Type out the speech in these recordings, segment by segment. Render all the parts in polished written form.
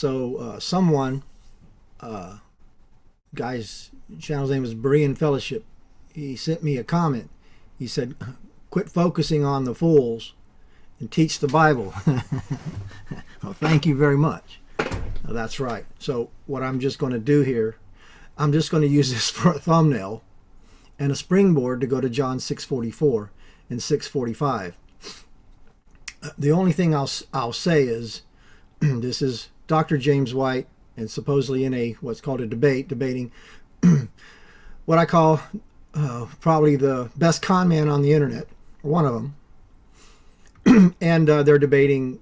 Someone, guy's channel's name is Berean Fellowship. He sent me a comment. He said, "Quit focusing on the fools and teach the Bible." Well, thank you very much. Now, that's right. So what I'm just going to do here, I'm just going to use this for a thumbnail and a springboard to go to John 6:44 and 6:45. The only thing I'll say is this is Dr. James White, and supposedly in what's called a debate, debating what I call probably the best con man on the internet, or one of them. And they're debating,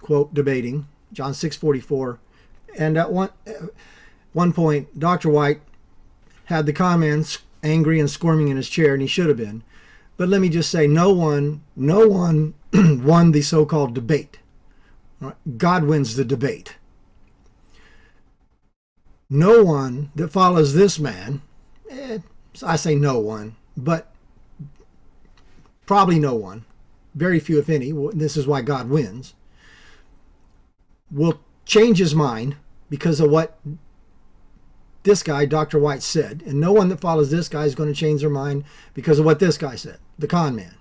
quote, debating John 6:44. And at one point, Dr. White had the comments angry and squirming in his chair, and he should have been. But let me just say, no one won the so-called debate. God wins the debate. No one that follows this man, I say no one, but probably no one, very few if any, this is why God wins, will change his mind because of what this guy, Dr. White, said. And no one that follows this guy is going to change their mind because of what this guy said, the con man.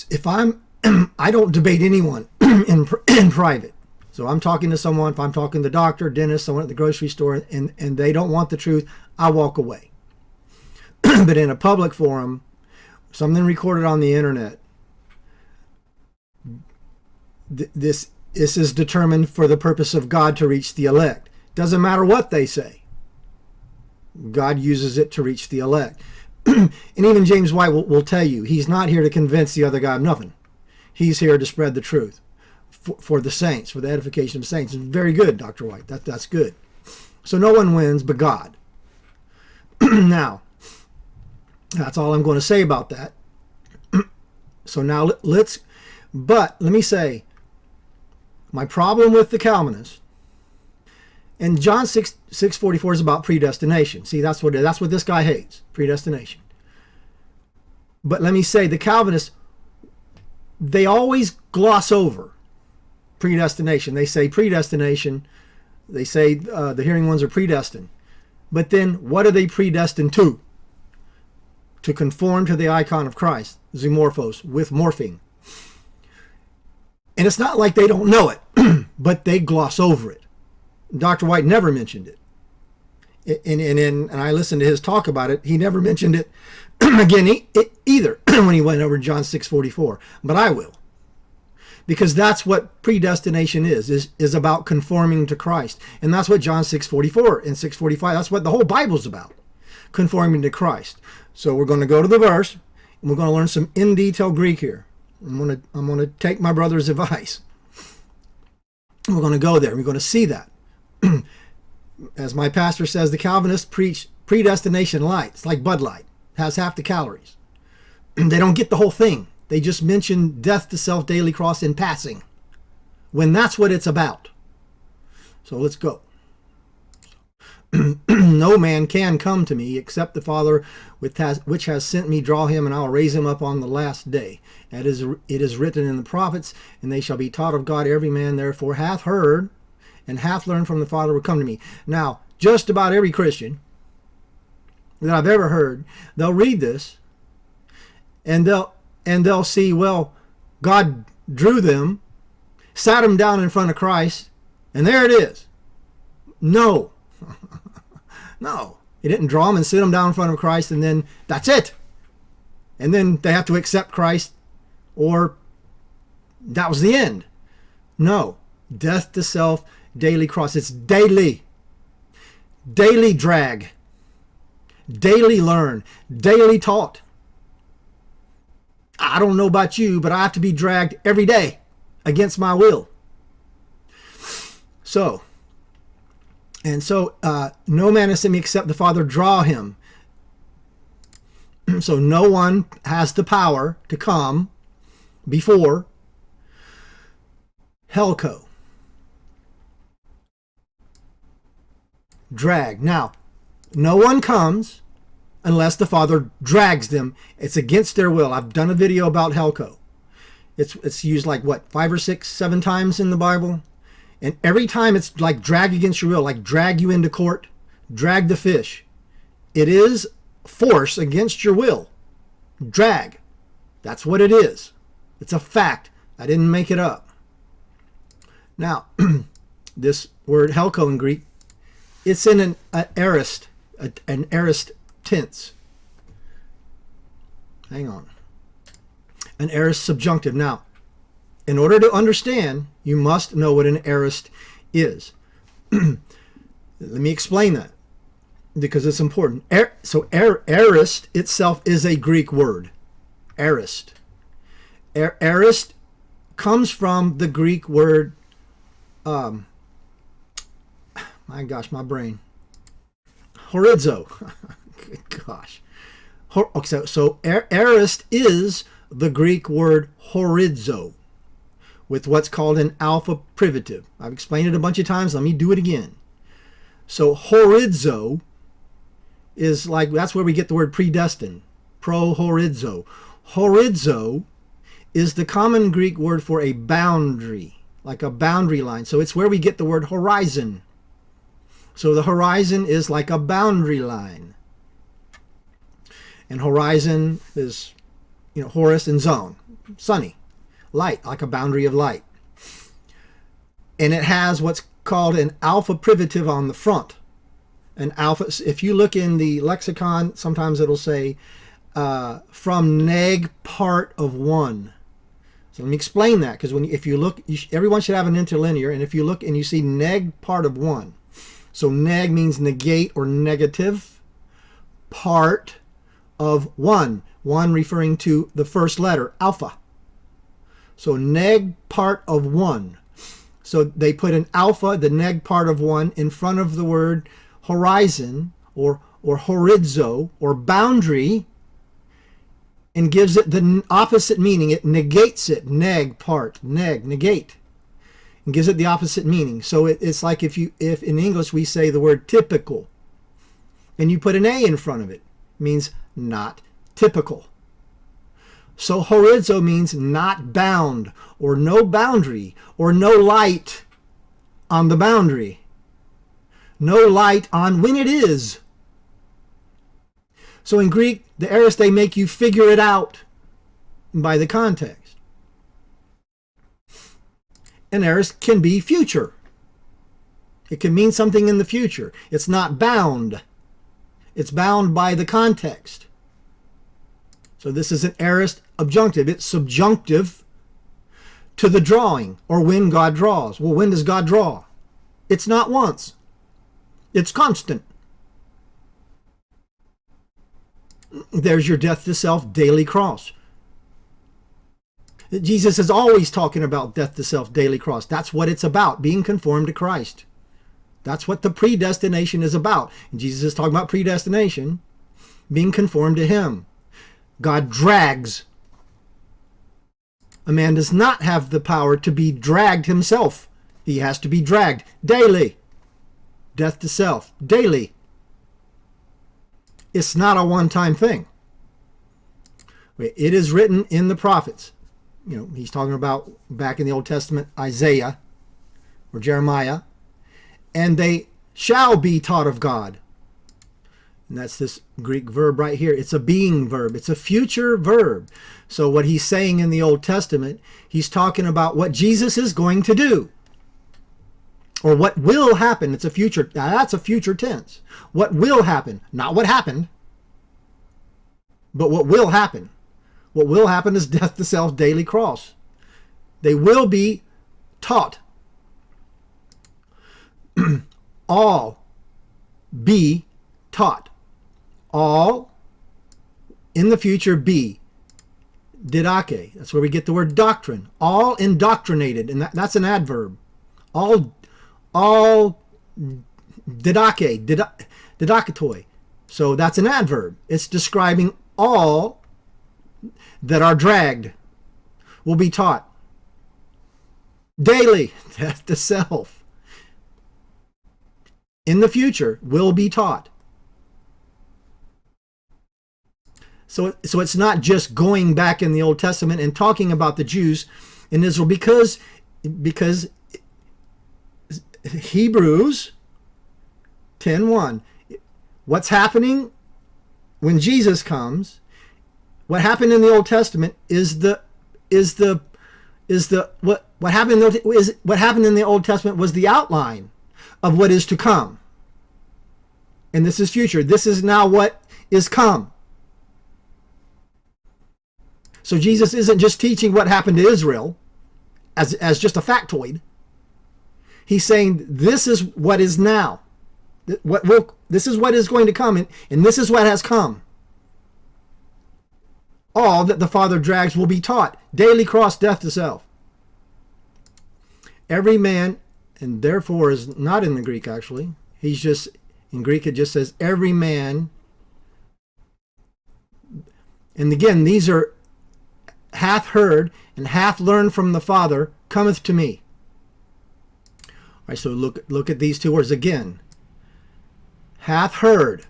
If I don't debate anyone in private. So I'm talking to someone, if I'm talking to the doctor, dentist, someone at the grocery store, and they don't want the truth, I walk away. But in a public forum, something recorded on the internet, this is determined for the purpose of God to reach the elect. Doesn't matter what they say. God uses it to reach the elect. And even James White will tell you, he's not here to convince the other guy of nothing. He's here to spread the truth for the saints, for the edification of saints. It's very good, Dr. White. That's good. So no one wins but God. Now, that's all I'm going to say about that. So now but let me say, my problem with the Calvinists, and John 6:44 is about predestination. See, that's what this guy hates, predestination. But let me say, the Calvinists, they always gloss over predestination. They say predestination, they say the hearing ones are predestined. But then what are they predestined to? To conform to the icon of Christ, zoomorphos, with morphing. And it's not like they don't know it, but they gloss over it. Dr. White never mentioned it. And I listened to his talk about it. He never mentioned it again either when he went over John 6:44. But I will. Because that's what predestination is about conforming to Christ. And that's what John 6:44 and 6:45, that's what the whole Bible's about, conforming to Christ. So we're going to go to the verse, and we're going to learn some in detail Greek here. I'm going to take my brother's advice. We're going to go there. We're going to see that. As my pastor says, the Calvinists preach predestination light. It's like Bud Light. It has half the calories. They don't get the whole thing. They just mention death to self, daily cross in passing, when that's what it's about. So let's go. No man can come to me except the Father which has sent me draw him, and I will raise him up on the last day. It is written in the prophets, and they shall be taught of God. Every man therefore hath heard and hath learned from the Father will come to me. Now, just about every Christian that I've ever heard, they'll read this, and they'll see, well, God drew them, sat them down in front of Christ, and there it is. No. No. He didn't draw them and sit them down in front of Christ, and then that's it. And then they have to accept Christ, or that was the end. No. Death to self, daily cross. It's daily. Daily drag. Daily learn. Daily taught. I don't know about you, but I have to be dragged every day against my will. So, no man has sent me except the Father draw him. So no one has the power to come before Helco. Drag. Now, no one comes unless the Father drags them. It's against their will. I've done a video about Helco. It's used like what, 5 or 6, 7 times in the Bible, and every time it's like drag against your will, like drag you into court, drag the fish. It is force against your will. Drag. That's what it is. It's a fact. I didn't make it up. Now, this word helko in Greek, it's in an aorist tense. Hang on. An aorist subjunctive. Now, in order to understand, you must know what an aorist is. Let me explain that, because it's important. Aorist itself is a Greek word. Aorist. Aorist comes from the Greek word, my gosh, my brain. Horizo. Good gosh. So aorist is the Greek word horizo, with what's called an alpha privative. I've explained it a bunch of times. Let me do it again. So horizo is like, that's where we get the word predestined. Pro horizo. Horizo is the common Greek word for a boundary, like a boundary line. So it's where we get the word horizon. So the horizon is like a boundary line. And horizon is, Horus and zone, sunny, light, like a boundary of light. And it has what's called an alpha privative on the front. An alpha, if you look in the lexicon, sometimes it'll say from neg part of one. So let me explain that, because if you look, everyone should have an interlinear, and if you look and you see neg part of one, so neg means negate or negative, part of one referring to the first letter, alpha. So neg part of one. So they put an alpha, the neg part of one, in front of the word horizon or horizo or boundary, and gives it the opposite meaning. It negates it. Neg part, negate, and gives it the opposite meaning. So it's like if in English we say the word typical, and you put an A in front of it, means not typical. So horizo means not bound, or no boundary, or no light on the boundary. No light on when it is. So in Greek, the aorist, they make you figure it out by the context. An aorist can be future. It can mean something in the future. It's not bound. It's bound by the context. So this is an aorist subjunctive. It's subjunctive to the drawing, or when God draws. Well, when does God draw? It's not once. It's constant. There's your death to self daily cross. Jesus is always talking about death to self daily cross. That's what it's about, being conformed to Christ. That's what the predestination is about. And Jesus is talking about predestination, being conformed to him. God drags. A man does not have the power to be dragged himself. He has to be dragged daily. Death to self daily. It's not a one-time thing. It is written in the prophets. He's talking about back in the Old Testament, Isaiah or Jeremiah. And they shall be taught of God. And that's this Greek verb right here. It's a being verb. It's a future verb. So what he's saying in the Old Testament, he's talking about what Jesus is going to do. Or what will happen. It's a future. That's a future tense. What will happen. Not what happened. But what will happen. What will happen is death to self daily cross. They will be taught. All be taught. All in the future be. Didache. That's where we get the word doctrine. All indoctrinated. And that's an adverb. All didache. Didaketoi. So that's an adverb. It's describing all that are dragged will be taught. Daily. Death to self. In the future will be taught. So it's not just going back in the Old Testament and talking about the Jews in Israel, because Hebrews 10:1, what's happening when Jesus comes, what happened in the Old Testament what happened in the Old Testament was the outline of what is to come. And this is future. This is now what is come. So Jesus isn't just teaching what happened to Israel as just a factoid. He's saying this is what is now. This is what is going to come, and this is what has come. All that the Father drags will be taught. Daily cross, death to self. Every man, and therefore is not in the Greek actually. He's just, in Greek it just says every man. And again, these are hath heard and hath learned from the Father cometh to me. All right, so look at these two words again. Hath heard.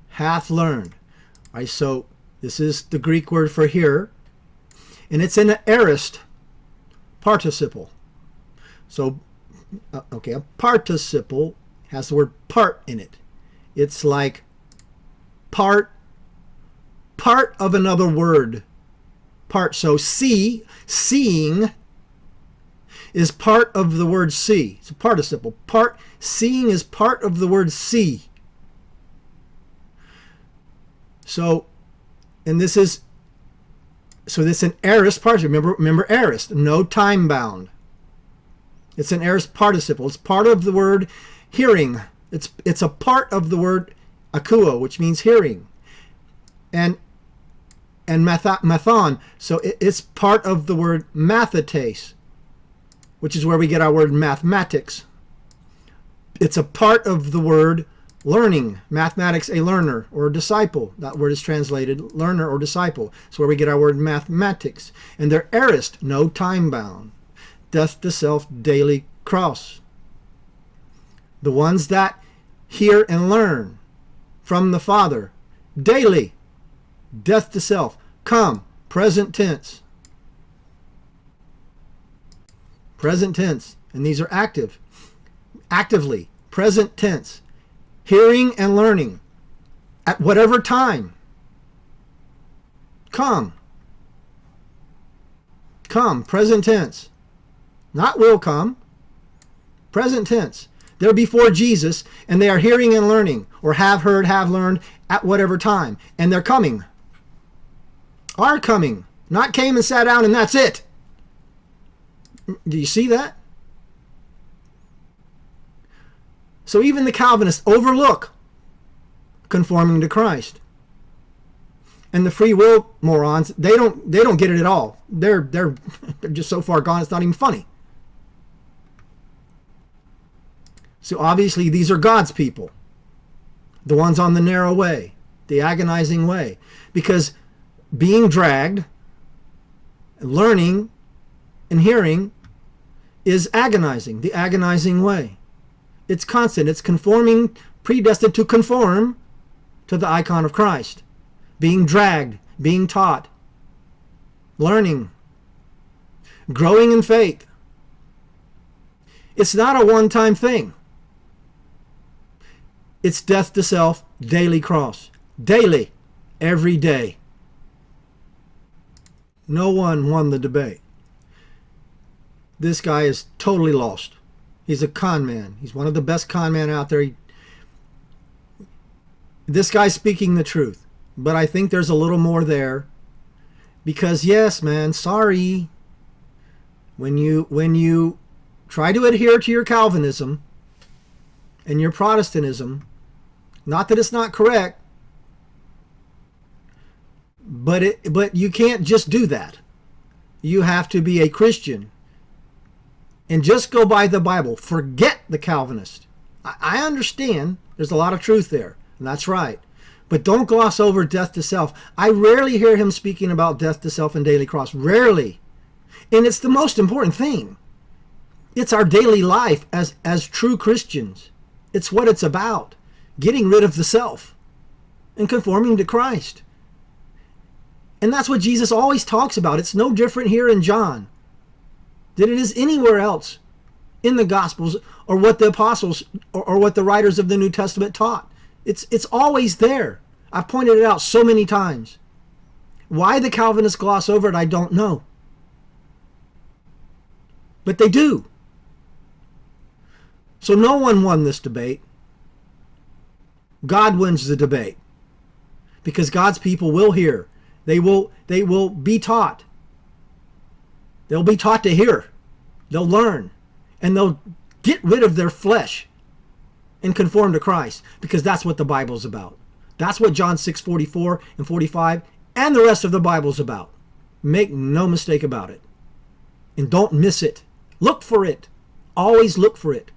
Hath learned. All right, so this is the Greek word for hear, and it's an aorist participle. So, okay, a participle has the word part in it. It's like part of another word. Part. So seeing is part of the word see. It's a participle. Seeing is part of the word see. So, and this is an aorist participle. Remember aorist, no time bound. It's an aorist participle. It's part of the word hearing. It's a part of the word akuo, which means hearing. And mathon, so it's part of the word mathetes, which is where we get our word mathematics. It's a part of the word learning. Mathematics, a learner or a disciple. That word is translated learner or disciple. It's where we get our word mathematics. And they're aorist, no time bound. Death to self, daily cross. The ones that hear and learn from the Father daily. Death to self. Come. Present tense. Present tense. And these are active. Actively. Present tense. Hearing and learning. At whatever time. Come. Come. Present tense. Not will come. Present tense. They're before Jesus, and they are hearing and learning, or have heard, have learned, at whatever time. And they're coming. Are coming. Not came and sat down and that's it. Do you see that? So even the Calvinists overlook conforming to Christ. And the free will morons, they don't get it at all. They're just so far gone it's not even funny. So obviously these are God's people. The ones on the narrow way, the agonizing way. Because being dragged, learning, and hearing is agonizing, the agonizing way. It's constant. It's conforming, predestined to conform to the icon of Christ. Being dragged, being taught, learning, growing in faith. It's not a one-time thing. It's death to self, daily cross. Daily, every day. No one won the debate. This guy is totally lost. He's a con man. He's one of the best con men out there. This guy's speaking the truth. But I think there's a little more there. Because yes, man, sorry. When you try to adhere to your Calvinism and your Protestantism, not that it's not correct, but you can't just do that. You have to be a Christian and just go by the Bible. Forget the Calvinist. I understand there's a lot of truth there, and that's right. But don't gloss over death to self. I rarely hear him speaking about death to self and daily cross. Rarely. And it's the most important thing. It's our daily life as true Christians. It's what it's about. Getting rid of the self and conforming to Christ. And that's what Jesus always talks about. It's no different here in John than it is anywhere else in the Gospels, or what the apostles or what the writers of the New Testament taught. It's always there. I've pointed it out so many times. Why the Calvinists gloss over it, I don't know. But they do. So no one won this debate. God wins the debate. Because God's people will hear. They will be taught. They'll be taught to hear. They'll learn. And they'll get rid of their flesh and conform to Christ. Because that's what the Bible's about. That's what John 6:44 and 45 and the rest of the Bible's about. Make no mistake about it. And don't miss it. Look for it. Always look for it.